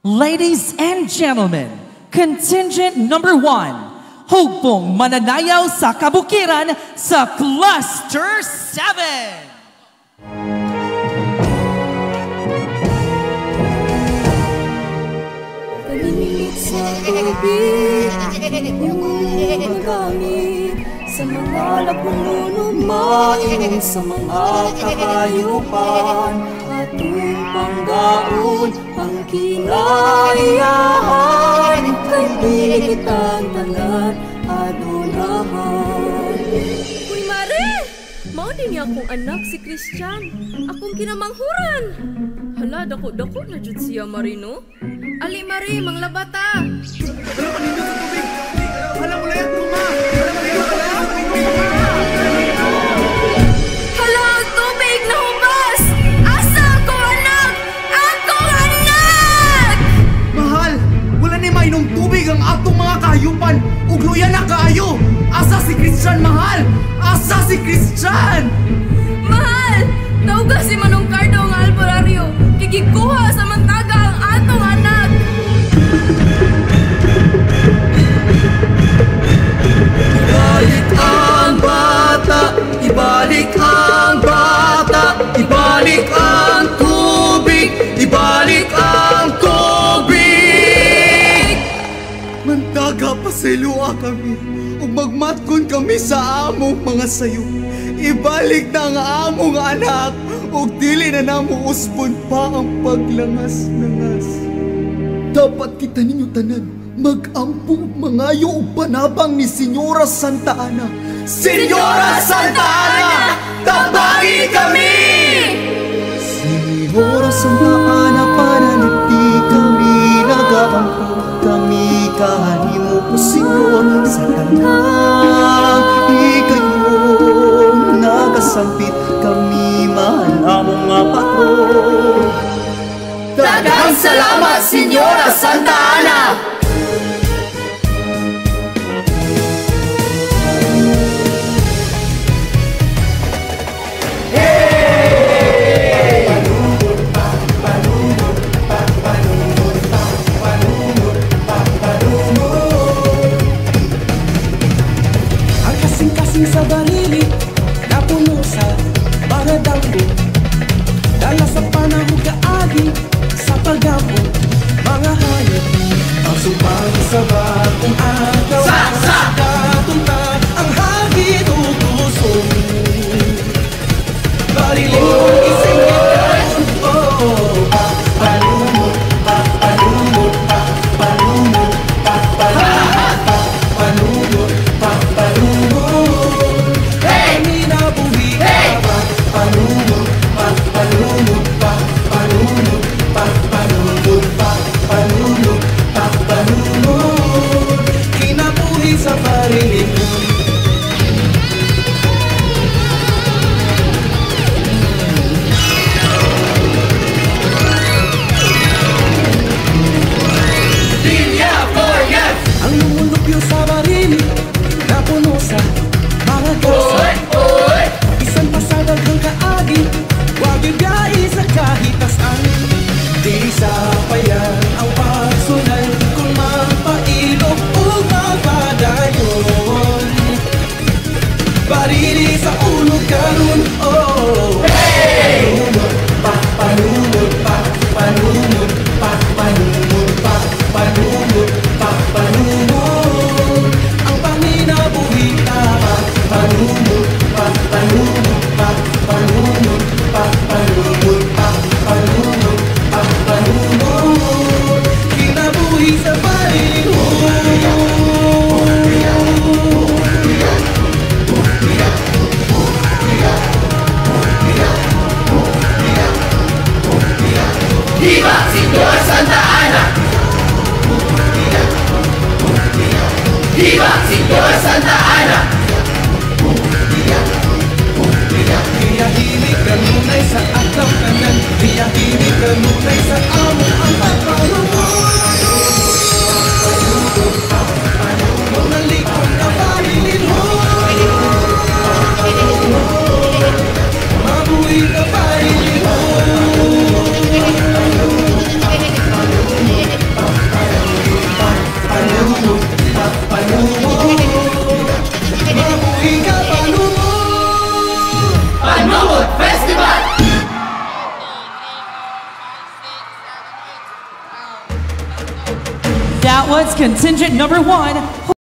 Ladies and gentlemen, contingent number 1, hugpong mananayaw sa kabukiran sa Cluster 7. Sa tubig, magamit sa mga naglulumain, sa mga kakayupan, ating panggaon, ang kinaiyahan, kay kitang tanan, adunahan. Uy, Mare! Mao din niya akong anak si Christian. Akong kinamanghuran. Hala, dako-dako na jud siya, Marino. Ali, Mare, manglabata. Hala, paninda sa tubig. Hala, mulayat mo, ma. Hala, paninda sa tubig. Hala, ang tubig na hubas! Asa akong anak? Akong anak! Mahal, wala ni mainom tubig ang atong mga kahayupan. Ugluyan na kaayo. Asa si Christian, mahal? Asa si Christian? Mahal! Tawga si Manong Cardo ang albularyo. Kikikuha sa mantaga ang atong anak. Ibalik ang bata, ibalik ang bata, ibalik ang tubig, ibalik ang tubig. Mantaga pasilua kami, ug magmatkon kami sa among mga sayo. Ibalik na ang among anak, ug dili na namo uspon pa ang paglangas-langas. Dapat kita ninyo tanan mag-ampo mangayo ug panabang ni Senyora Santa Ana. Senyora Santa Ana, tabagi kami! Senyora Santa Ana, panaliti kami, nag-aampo kami, kahanimo po Senyor sa tanang ikayo. Nagasampit kami, mahal among nga patron. Daghang salamat, Senyora Santa Ana! Ang kasing-kasing sa barili, napuno sa mga damgo. Dala sa panahon kaagi, sa paggampo, mga hayop. Ang supang sa batong agaw, sa katunta, ang hagit o kusong. Barili mong isingit, oh, palumot, palumot, palumot, palumot, palumot. Kami nabuhi ka pa, palumot, palumot, palumot, palumot, palumot, palumot. Kinabuhi sa parinig mo. Ang lumulupyo sa barili, napuno sa mga gasa. Isang pasadal kang kaagi, wag ibiyay sa kahitasan. Di sa payan ang pagsunay, kung mapailog o mapadayon. Barili sa ulo karun, oh. Palumot, palumot, palumot, palumot, palumot, palumot. Ang panginabuhi ka, palumot, palumot, palumot, palumot, palumot, palumot. Kinabuhi sa Viva Señora Santa Ana! Viva Señora Santa Ana! Hiyahimik ka nunay sa atang kanan, hiyahimik ka nunay sa amo ang pagkalungan. Nalikon ka parilin mo, mabuhi ka parilin mo. that was contingent number 1.